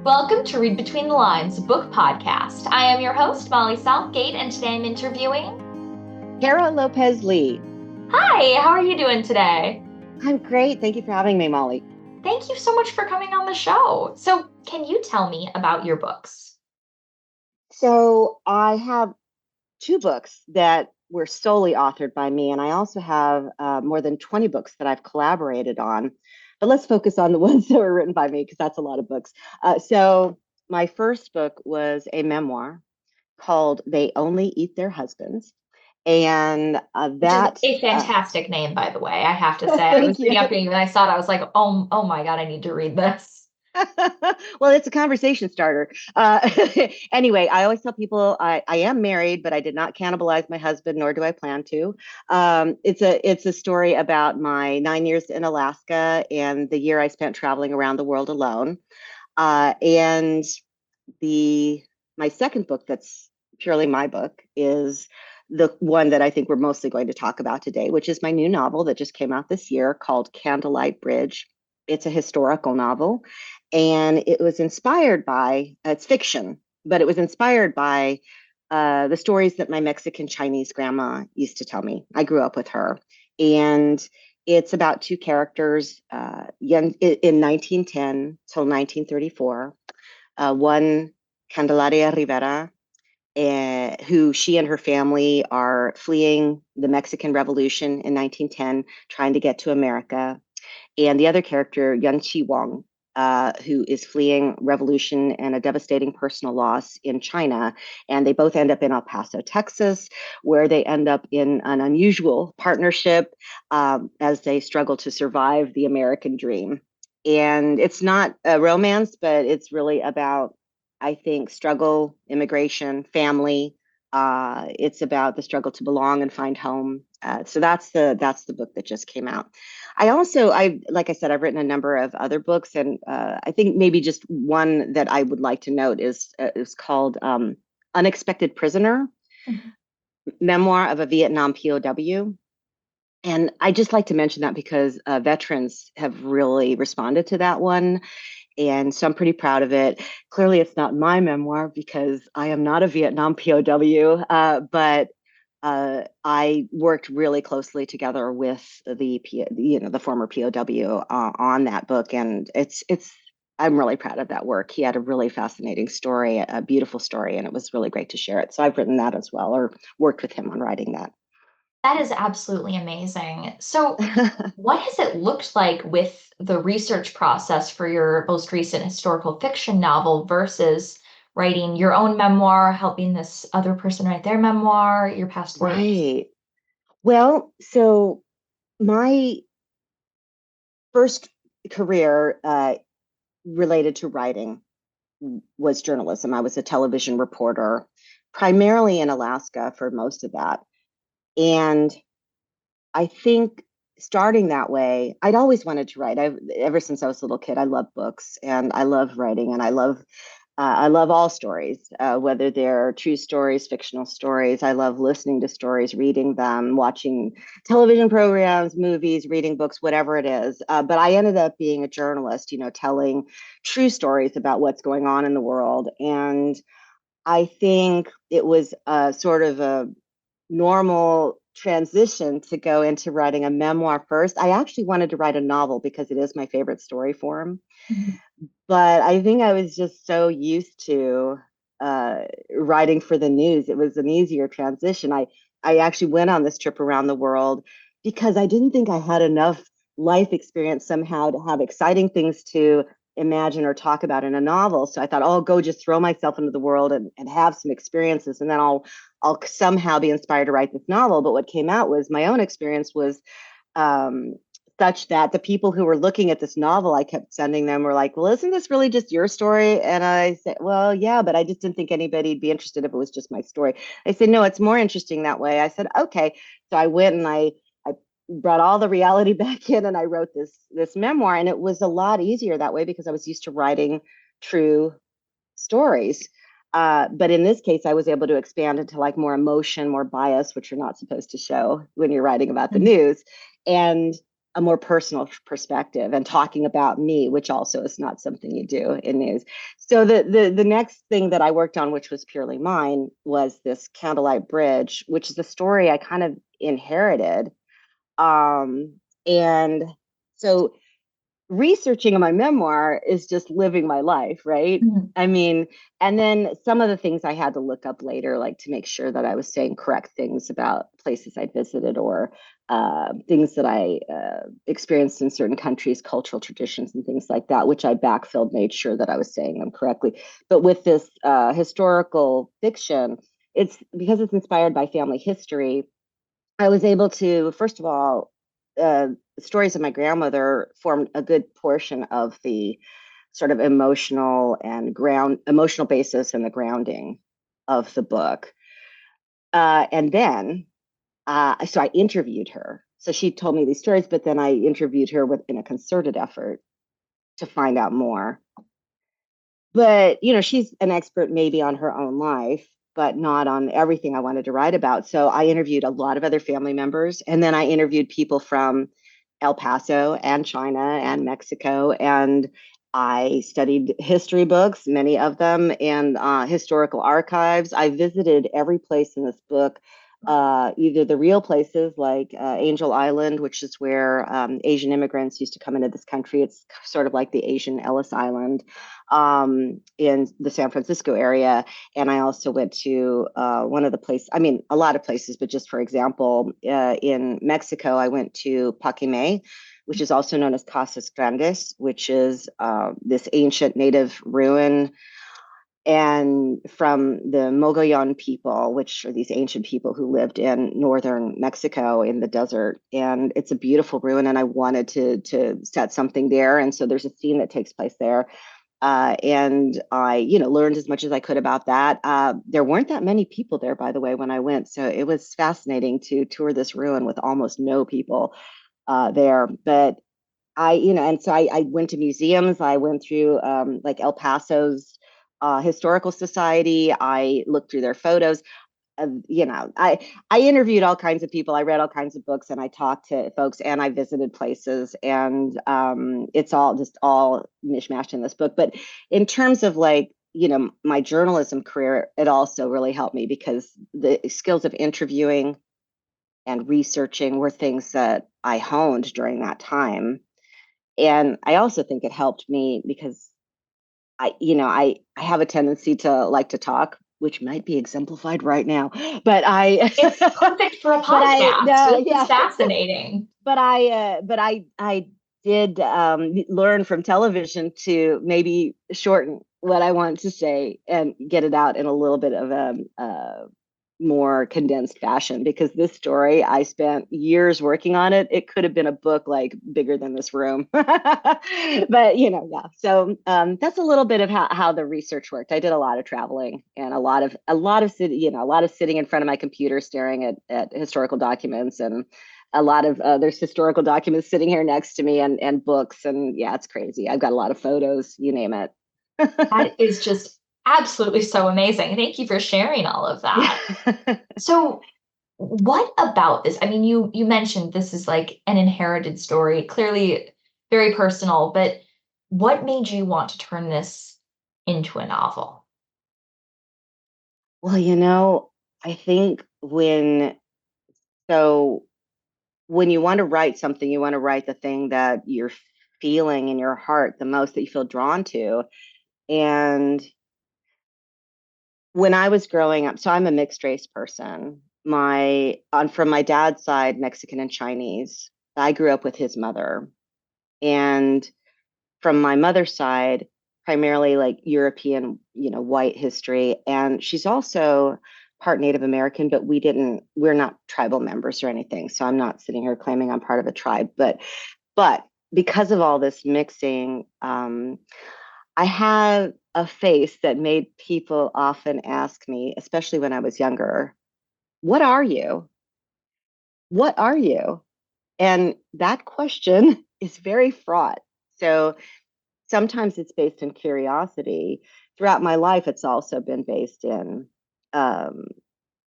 Welcome to Read Between the Lines, a book podcast. I am your host, Molly Southgate, and today I'm interviewing Cara Lopez Lee. Hi, how are you doing today? I'm great. Thank you for having me, Molly. Thank you so much for coming on the show. So, can you tell me about your books? So I have two books that were solely authored by me, and I also have more than 20 books that I've collaborated on. But let's focus on the ones that were written by me because that's a lot of books. So my first book was a memoir called They Only Eat Their Husbands. And Which is that, a fantastic name, by the way, I have to say. I was thank sitting you. up here and I saw it, I was like, oh my God, I need to read this. Well, it's a conversation starter. Anyway, I always tell people I am married, but I did not cannibalize my husband, nor do I plan to. It's a story about my 9 years in Alaska and the year I spent traveling around the world alone. And the my second book, that's purely my book, is the one that I think we're mostly going to talk about today, which is my new novel that just came out this year called Candlelight Bridge. It's a historical novel, and it was inspired by it's fiction, but it was inspired by the stories that my Mexican Chinese grandma used to tell me. I grew up with her, and it's about two characters in 1910 till 1934. One, Candelaria Rivera, who she and her family are fleeing the Mexican Revolution in 1910, trying to get to America. And the other character, Yan Chi Wong, who is fleeing revolution and a devastating personal loss in China. And they both end up in El Paso, Texas, where they end up in an unusual partnership as they struggle to survive the American dream. And it's not a romance, but it's really about, I think, struggle, immigration, family. It's about the struggle to belong and find home. So that's the book that just came out. Like I said, I've written a number of other books, and I think maybe just one that I would like to note is called Unexpected Prisoner, Mhm. Memoir of a Vietnam POW. And I just like to mention that because veterans have really responded to that one. And so I'm pretty proud of it. Clearly, it's not my memoir because I am not a Vietnam POW, but I worked really closely together with the former POW on that book, and it's. I'm really proud of that work. He had a really fascinating story, a beautiful story, and it was really great to share it. So I've written that as well, or worked with him on writing that. That is absolutely amazing. So, what has it looked like with the research process for your most recent historical fiction novel versus writing your own memoir, helping this other person write their memoir, your past works? Right. Well, so my first career related to writing was journalism. I was a television reporter, primarily in Alaska for most of that. And I think starting that way, I'd always wanted to write. Ever since I was a little kid, I love books and I love writing, and I love all stories, whether they're true stories, fictional stories. I love listening to stories, reading them, watching television programs, movies, reading books, whatever it is. But I ended up being a journalist, telling true stories about what's going on in the world. And I think it was a sort of a normal transition to go into writing a memoir first. I actually wanted to write a novel because it is my favorite story form, Mhm. but I think I was just so used to writing for the news. It was an easier transition. I actually went on this trip around the world because I didn't think I had enough life experience somehow to have exciting things to imagine or talk about in a novel. So I thought, oh, I'll go just throw myself into the world and have some experiences, and then I'll somehow be inspired to write this novel. But what came out was my own experience was um, such that the people who were looking at this novel I kept sending them were like, well, isn't this really just your story? And I said, well, yeah, but I just didn't think anybody'd be interested if it was just my story. They said, no, it's more interesting that way. I said, okay. So I went and I brought all the reality back in, and I wrote this memoir, and it was a lot easier that way because I was used to writing true stories. But in this case, I was able to expand into like more emotion, more bias, which you're not supposed to show when you're writing about the news. And a more personal perspective and talking about me, which also is not something you do in news. So the next thing that I worked on, which was purely mine, was this Candlelight Bridge, which is a story I kind of inherited. And so researching my memoir is just living my life, right? Mhm. I mean, and then some of the things I had to look up later, like to make sure that I was saying correct things about places I visited or things that I experienced in certain countries, cultural traditions, and things like that, which I backfilled, made sure that I was saying them correctly. But with this historical fiction, it's because it's inspired by family history. I was able to, first of all, the stories of my grandmother formed a good portion of the sort of emotional basis and the grounding of the book. And then, so I interviewed her. So she told me these stories, but then I interviewed her in a concerted effort to find out more. But she's an expert maybe on her own life, but not on everything I wanted to write about. So I interviewed a lot of other family members, and then I interviewed people from El Paso and China and Mexico, and I studied history books, many of them, and historical archives. I visited every place in this book, either the real places like Angel Island, which is where Asian immigrants used to come into this country. It's sort of like the Asian Ellis Island in the San Francisco area. And I also went to one of the places, I mean, a lot of places, but just for example, in Mexico, I went to Paquimé, which is also known as Casas Grandes, which is this ancient native ruin and from the Mogollon people, which are these ancient people who lived in northern Mexico in the desert. And it's a beautiful ruin, and I wanted to set something there. And so there's a scene that takes place there. And I, learned as much as I could about that. There weren't that many people there, by the way, when I went. So it was fascinating to tour this ruin with almost no people there. But and so I went to museums. I went through like El Paso's Historical Society. I looked through their photos. I interviewed all kinds of people. I read all kinds of books, and I talked to folks, and I visited places, and it's all mishmashed in this book. But in terms of like my journalism career, it also really helped me because the skills of interviewing and researching were things that I honed during that time. And I also think it helped me because I have a tendency to like to talk, which might be exemplified right now. But I, It's perfect for a but I, podcast. no, This is yeah, fascinating. but I did learn from television to maybe shorten what I want to say and get it out in a little bit of a more condensed fashion, because this story, I spent years working on it. It could have been a book like bigger than this room. But yeah. So that's a little bit of how the research worked. I did a lot of traveling and a lot of sitting in front of my computer staring at historical documents, and a lot of there's historical documents sitting here next to me, and books, and yeah, it's crazy. I've got a lot of photos, you name it. That is just absolutely so amazing. Thank you for sharing all of that. So, what about this? I mean, you mentioned this is like an inherited story, clearly very personal, but what made you want to turn this into a novel? Well, I think so when you want to write something, you want to write the thing that you're feeling in your heart the most, that you feel drawn to. And when I was growing up, so I'm a mixed race person. From my dad's side, Mexican and Chinese. I grew up with his mother. And from my mother's side, primarily like European, white history. And she's also part Native American, but we're not tribal members or anything. So I'm not sitting here claiming I'm part of a tribe. But because of all this mixing, I have a face that made people often ask me, especially when I was younger, what are you? What are you? And that question is very fraught. So sometimes it's based in curiosity. Throughout my life, it's also been based in um,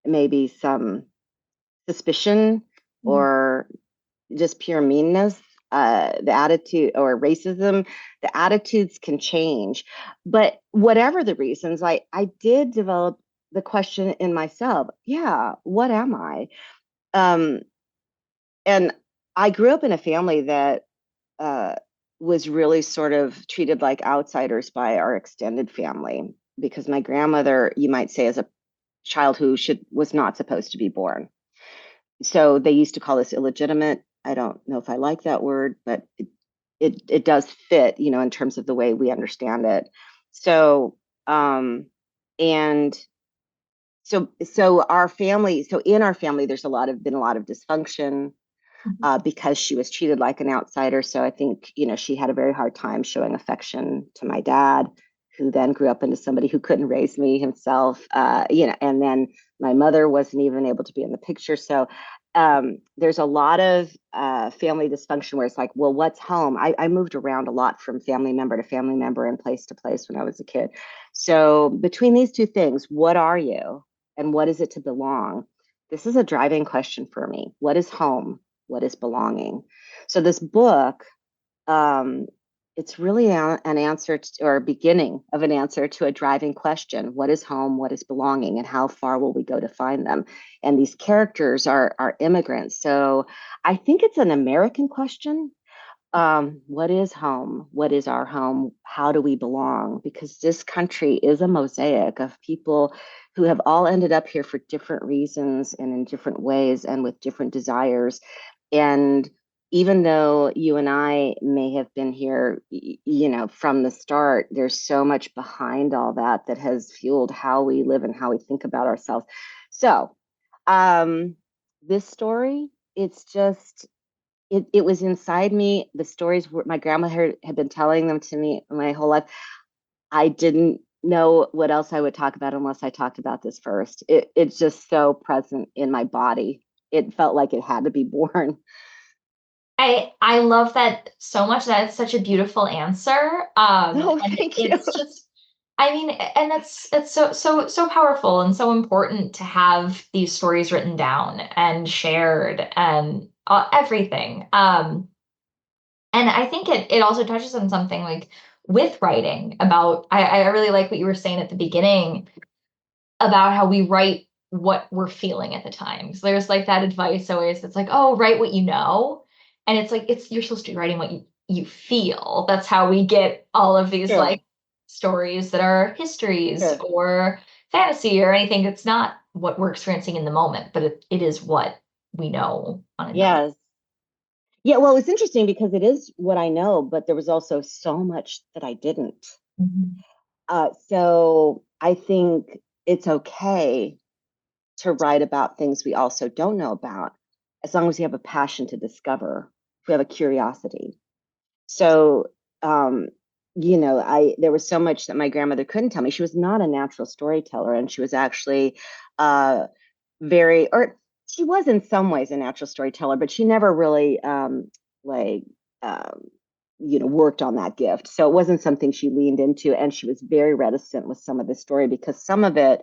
maybe some suspicion Mhm. or just pure meanness. the attitude or racism, the attitudes can change. But whatever the reasons, I did develop the question in myself, yeah, what am I? Um, and I grew up in a family that uh, was really sort of treated like outsiders by our extended family because my grandmother, you might say, is a child who should was not supposed to be born. So they used to call us illegitimate. I don't know if I like that word, but it does fit, in terms of the way we understand it. So and so our family, so in our family, there's been a lot of dysfunction Mhm. because she was treated like an outsider. So I think, she had a very hard time showing affection to my dad, who then grew up into somebody who couldn't raise me himself, and then my mother wasn't even able to be in the picture. So there's a lot of family dysfunction where it's like, well, what's home? I moved around a lot from family member to family member and place to place when I was a kid. So between these two things, what are you and what is it to belong? This is a driving question for me. What is home? What is belonging? So this book, um, it's really an answer or a beginning of an answer to a driving question. What is home? What is belonging? And how far will we go to find them? And these characters are immigrants. So I think it's an American question. What is home? What is our home? How do we belong? Because this country is a mosaic of people who have all ended up here for different reasons and in different ways and with different desires. And even though you and I may have been here, from the start, there's so much behind all that that has fueled how we live and how we think about ourselves. So, um, this story, it's just it was inside me. The stories were my grandma had been telling them to me my whole life. I didn't know what else I would talk about unless I talked about this first. It's just so present in my body. It felt like it had to be born. I love that so much. That's such a beautiful answer. Oh, And thank you. it's just, I mean, and that's so powerful and so important to have these stories written down and shared and everything. And I think it also touches on something like with writing about, I really like what you were saying at the beginning about how we write what we're feeling at the time. So there's like that advice always that's like, oh, write what you know. And it's like you're supposed to be writing what you feel. That's how we get all of these True, like stories that are histories true. or fantasy or anything. It's not what we're experiencing in the moment, but it is what we know on another. Yes. Yeah, well, it's interesting because it is what I know, but there was also so much that I didn't. Mhm. So I think it's okay to write about things we also don't know about, as long as we have a passion to discover, if we have a curiosity. So, um, I there was so much that my grandmother couldn't tell me. She was not a natural storyteller, and she was actually uh, or she was in some ways a natural storyteller, but she never really like um, worked on that gift. So it wasn't something she leaned into, and she was very reticent with some of the story because some of it,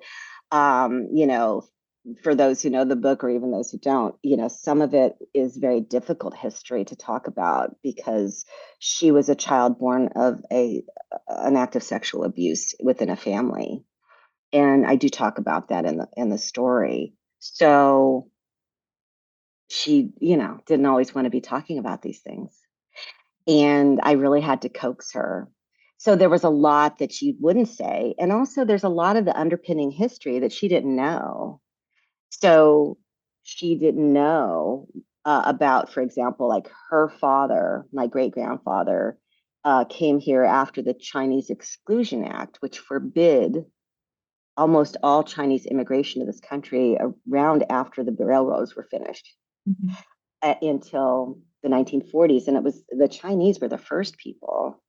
for those who know the book or even those who don't, some of it is very difficult history to talk about because she was a child born of an act of sexual abuse within a family, and I do talk about that in the story. So she, didn't always want to be talking about these things, and I really had to coax her. So there was a lot that she wouldn't say, and also there's a lot of the underpinning history that she didn't know. So she didn't know about, for example, like her father, my great grandfather, came here after the Chinese Exclusion Act, which forbid almost all Chinese immigration to this country around after the railroads were finished Mhm. until the 1940s. And it was the Chinese were the first people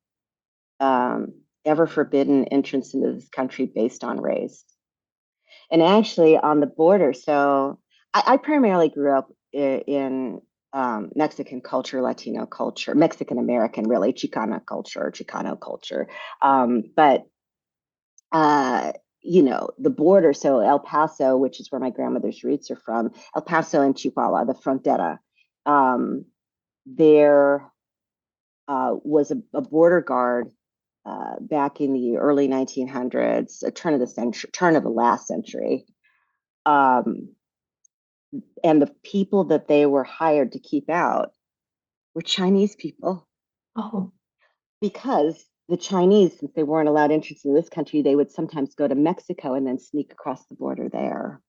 ever forbidden entrance into this country based on race. And actually, on the border, so I primarily grew up in Mexican culture, Latino culture, Mexican American, really, Chicano culture. But uh, the border. So El Paso, which is where my grandmother's roots are from, El Paso and Chihuahua, the frontera. Um, there. was a border guard back in the early 1900s, turn of the century, turn of the last century. Um, and the people that they were hired to keep out were Chinese people, Oh, because the Chinese, since they weren't allowed entrance in this country, they would sometimes go to Mexico and then sneak across the border there.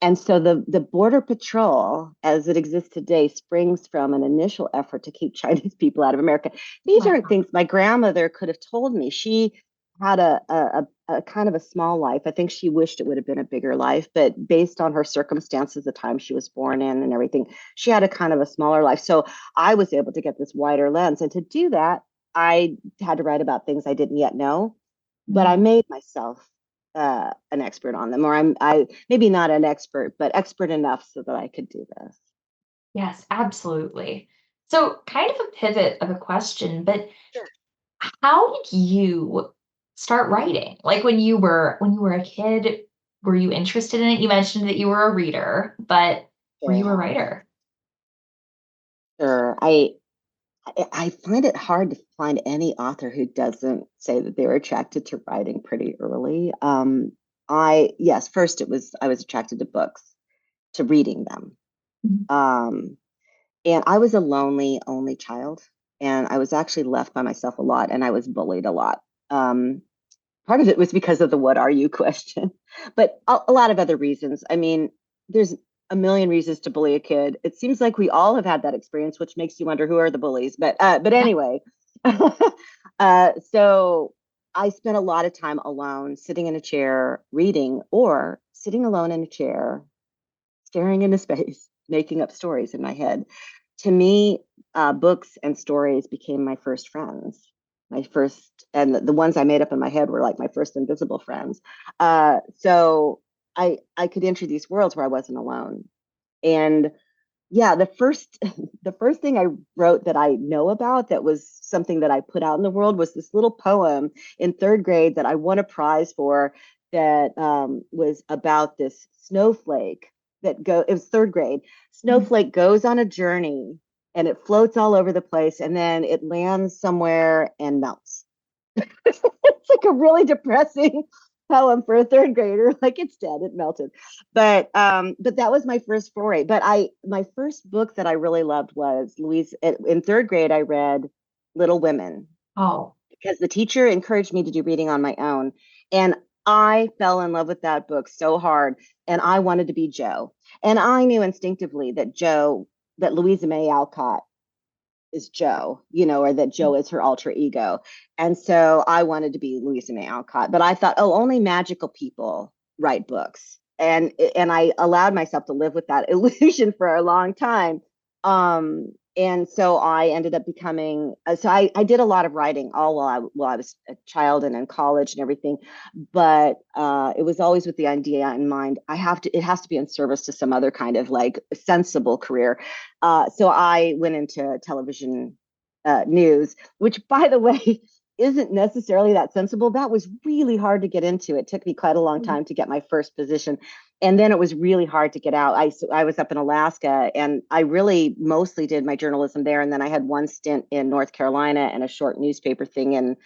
And so the Border Patrol, as it exists today, springs from an initial effort to keep Chinese people out of America. These wow. aren't things my grandmother could have told me. She had a kind of a small life. I think she wished it would have been a bigger life, but based on her circumstances, the time she was born in and everything, she had a kind of a smaller life. So I was able to get this wider lens. And to do that, I had to write about things I didn't yet know, but I Mm. made myself an expert on them, or I maybe not an expert, but expert enough so that I could do this. Yes, absolutely. So, kind of a pivot of a question, but Sure. how did you start writing? Like when you were a kid, were you interested in it? You mentioned that you were a reader, but were you a Yeah, writer? sure. I find it hard to find any author who doesn't say that they were attracted to writing pretty early. I yes, first it was I was attracted to books, to reading them. Mhm. Um, and I was a lonely only child, and I was actually left by myself a lot, and I was bullied a lot. Um, Part of it was because of the "what are you" question, but a lot of other reasons. I mean, there's a million reasons to bully a kid. It seems like we all have had that experience, which makes you wonder who are the bullies. But Yeah. anyway, so I spent a lot of time alone, sitting in a chair reading, or sitting alone in a chair staring into space, making up stories in my head. To me, books and stories became my first friends. My first, and the ones I made up in my head were like my first invisible friends. So I could enter these worlds where I wasn't alone. And yeah, the first the first thing I wrote that I know about that was something that I put out in the world was this little poem in third grade that I won a prize for, that was about this snowflake that go it was third grade. Mhm. Snowflake goes on a journey and it floats all over the place and then it lands somewhere and melts. It's like a really depressing poem for a third grader. Like, it's dead, it melted. But that was my first foray. But I my first book that I really loved was Louise. In third grade, I read Little Women Oh, because the teacher encouraged me to do reading on my own, and I fell in love with that book so hard, and I wanted to be Joe. And I knew instinctively that Louisa May Alcott is Joe, or that Joe is her alter ego. And so I wanted to be Louisa May Alcott, but I thought, oh, only magical people write books. And I allowed myself to live with that illusion for a long time. And so I ended up becoming I did a lot of writing all while I was a child and in college and everything, but it was always with the idea in mind. It has to be in service to some other kind of like sensible career. So I went into television news, which, by the way, isn't necessarily that sensible. That was really hard to get into. It took me quite a long mhm. time to get my first position. And then it was really hard to get out. I was up in Alaska and I really mostly did my journalism there. And then I had one stint in North Carolina and a short newspaper thing in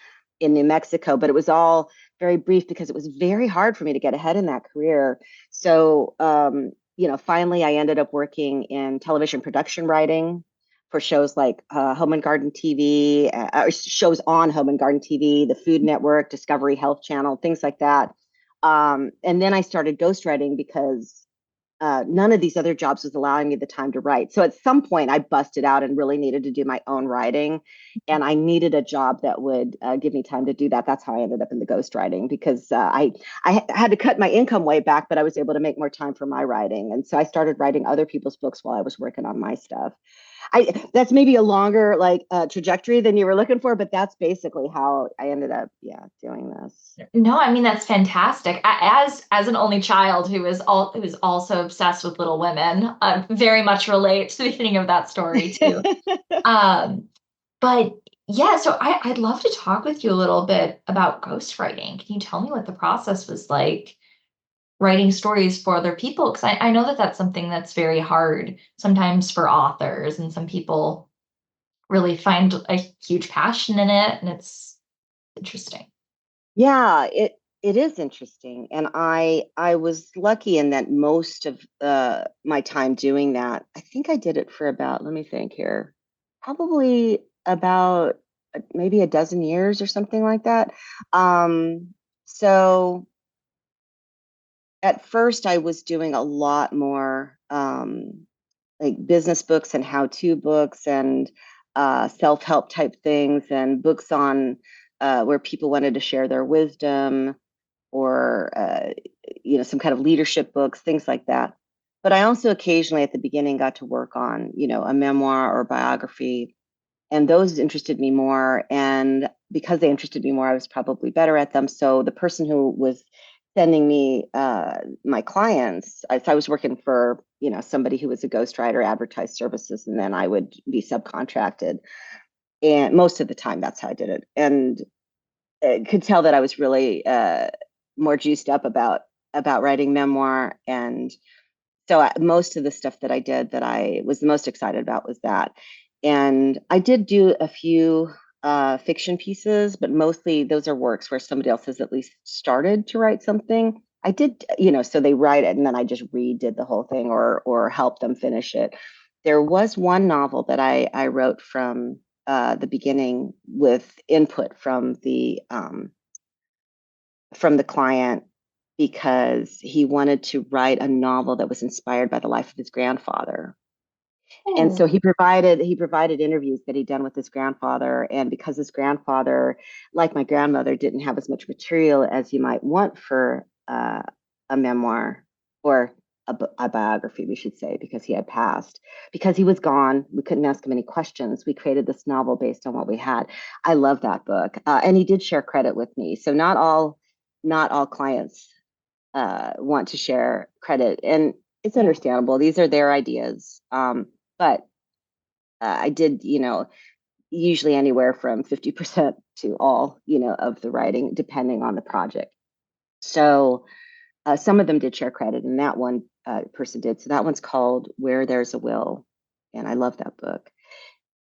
New Mexico, but it was all very brief because it was very hard for me to get ahead in that career. So, finally I ended up working in television production writing for shows like Home and Garden TV, shows on Home and Garden TV, the Food Network, Discovery Health Channel, things like that. And then I started ghostwriting because none of these other jobs was allowing me the time to write. So at some point, I busted out and really needed to do my own writing. And I needed a job that would give me time to do that. That's how I ended up in the ghostwriting, because I had to cut my income way back, but I was able to make more time for my writing. And so I started writing other people's books while I was working on my stuff. That's maybe a longer like trajectory than you were looking for, but that's basically how I ended up, yeah, doing this. No, I mean that's fantastic. As an only child who is also obsessed with Little Women, very much relate to the beginning of that story too. Um, but yeah, so I'd love to talk with you a little bit about ghostwriting. Can you tell me what the process was like writing stories for other people? Because I know that that's something that's very hard sometimes for authors, and some people really find a huge passion in it, and it's interesting. Yeah, it is interesting, and I was lucky in that most of my time doing that. I think I did it for about, let me think here, probably about maybe a dozen years or something like that. So at first, I was doing a lot more like business books and how-to books and self-help type things and books on where people wanted to share their wisdom or some kind of leadership books, things like that. But I also occasionally at the beginning got to work on, a memoir or biography, and those interested me more. And because they interested me more, I was probably better at them. So the person who was sending me my clients, so I was working for, somebody who was a ghostwriter, advertised services, and then I would be subcontracted. And most of the time, that's how I did it. And could tell that I was really more juiced up about writing memoir. And so most of the stuff that I did that I was the most excited about was that. And I did do a few fiction pieces, but mostly those are works where somebody else has at least started to write something. I did, so they write it and then I just redid the whole thing or help them finish it. There was one novel that I wrote from the beginning with input from the client because he wanted to write a novel that was inspired by the life of his grandfather. And so Oh, he provided interviews that he'd done with his grandfather. And because his grandfather, like my grandmother, didn't have as much material as you might want for a memoir or a biography, we should say, because he had passed, because he was gone. We couldn't ask him any questions. We created this novel based on what we had. I love that book, and he did share credit with me. So not all clients want to share credit, and it's yeah. understandable. These are their ideas. But I did, usually anywhere from 50% to all, of the writing, depending on the project. So some of them did share credit, and that one person did. So that one's called Where There's a Will, and I love that book.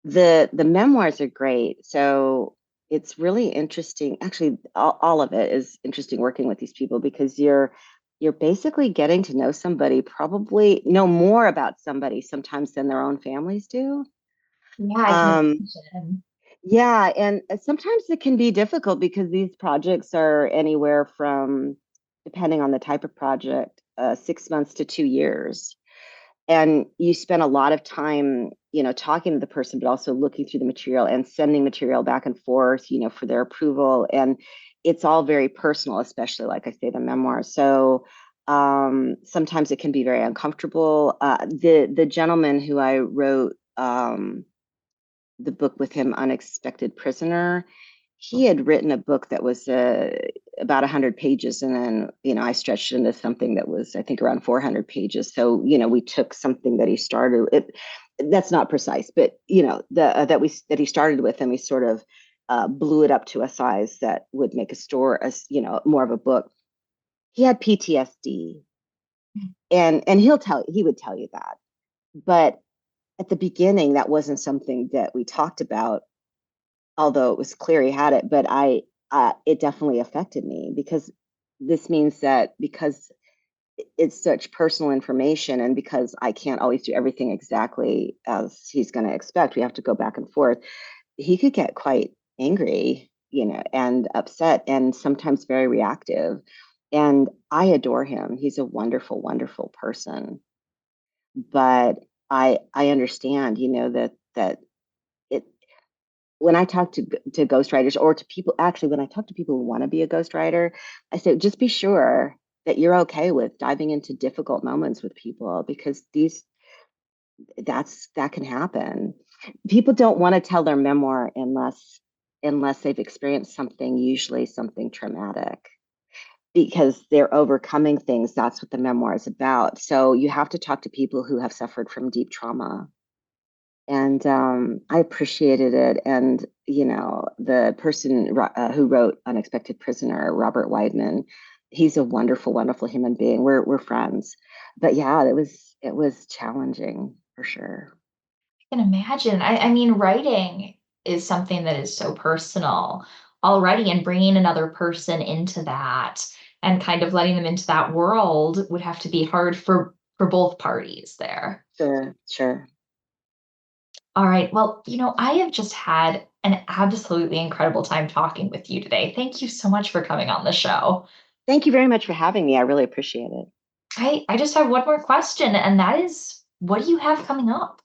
The memoirs are great. So it's really interesting. Actually, all of it is interesting working with these people because you're basically getting to know somebody, probably know more about somebody sometimes than their own families do. Yeah, I can Um, imagine. yeah, and sometimes it can be difficult because these projects are anywhere from, depending on the type of project, 6 months to 2 years. And you spend a lot of time, talking to the person, but also looking through the material and sending material back and forth, for their approval. And it's all very personal, especially like I say, the memoir. So sometimes it can be very uncomfortable. The gentleman who I wrote the book with him, Unexpected Prisoner, he had written a book that was about 100 pages, and then I stretched it into something that was, I think, around 400 pages. So we took something that he started. That's not precise, but that he started with, and we sort of blew it up to a size that would make a store as more of a book. He had PTSD, and he would tell you that, but at the beginning, that wasn't something that we talked about, although it was clear he had it. But it definitely affected me because this means that because it's such personal information and because I can't always do everything exactly as he's going to expect, we have to go back and forth. He could get quite angry, and upset and sometimes very reactive. And I adore him. He's a wonderful, wonderful person. But I understand, that it when I talk to ghostwriters or to people, actually, when I talk to people who want to be a ghostwriter, I say, just be sure that you're okay with diving into difficult moments with people because that can happen. People don't want to tell their memoir unless they've experienced something, usually something traumatic, because they're overcoming things. That's what the memoir is about. So you have to talk to people who have suffered from deep trauma, and I appreciated it. And the person who wrote Unexpected Prisoner, Robert Weidman, he's a wonderful, wonderful human being. We're friends, but yeah, it was challenging for sure. can imagine. I mean, writing is something that is so personal already, and bringing another person into that and kind of letting them into that world would have to be hard for both parties there. Sure, sure. All right. Well, I have just had an absolutely incredible time talking with you today. Thank you so much for coming on the show. Thank you very much for having me. I really appreciate it. I just have one more question, and that is, what do you have coming up?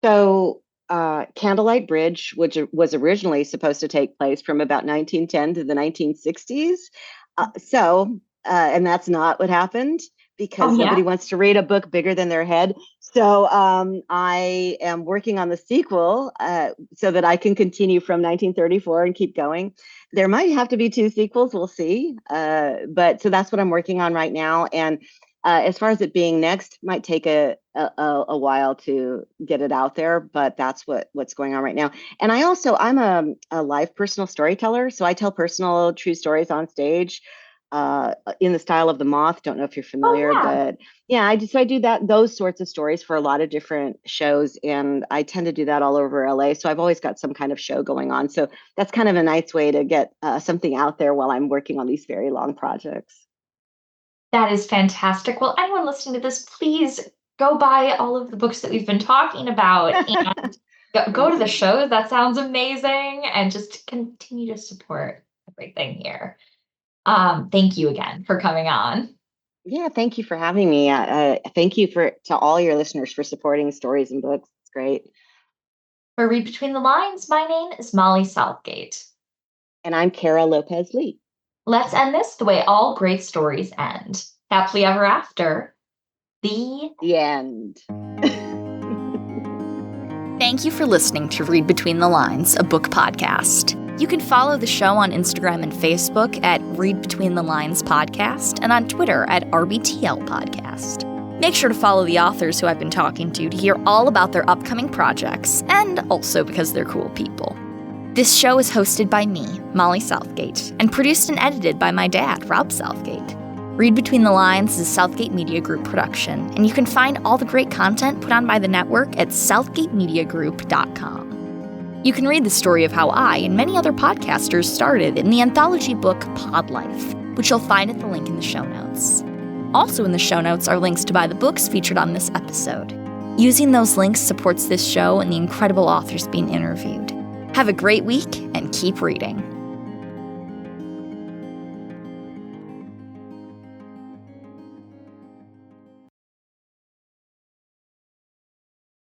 So, Candlelight Bridge, which was originally supposed to take place from about 1910 to the 1960s. And that's not what happened Oh because nobody yeah. wants to read a book bigger than their head. So, I am working on the sequel so that I can continue from 1934 and keep going. There might have to be two sequels. We'll see. But so that's what I'm working on right now. And as far as it being next, might take a while to get it out there, but that's what's going on right now. And I'm a live personal storyteller, so I tell personal true stories on stage in the style of the Moth. Don't know if you're Oh familiar, yeah. but yeah, I do those sorts of stories for a lot of different shows, and I tend to do that all over LA. So I've always got some kind of show going on. So that's kind of a nice way to get something out there while I'm working on these very long projects. That is fantastic. Well, anyone listening to this, please go buy all of the books that we've been talking about and go to Thank the you. show. That sounds amazing. And just continue to support everything here. Thank you again for coming on. Yeah, thank you for having me. Thank you to all your listeners for supporting stories and books. It's great. For Read Between the Lines, my name is Molly Southgate. And I'm Cara Lopez Lee. Let's end this the way all great stories end. Happily ever after. The The end. Thank you for listening to Read Between the Lines, a book podcast. You can follow the show on Instagram and Facebook at Read Between the Lines Podcast and on Twitter at RBTL Podcast. Make sure to follow the authors who I've been talking to hear all about their upcoming projects, and also because they're cool people. This show is hosted by me, Molly Southgate, and produced and edited by my dad, Rob Southgate. Read Between the Lines is a Southgate Media Group production, and you can find all the great content put on by the network at southgatemediagroup.com. You can read the story of how I and many other podcasters started in the anthology book Pod Life, which you'll find at the link in the show notes. Also in the show notes are links to buy the books featured on this episode. Using those links supports this show and the incredible authors being interviewed. Have a great week and keep reading.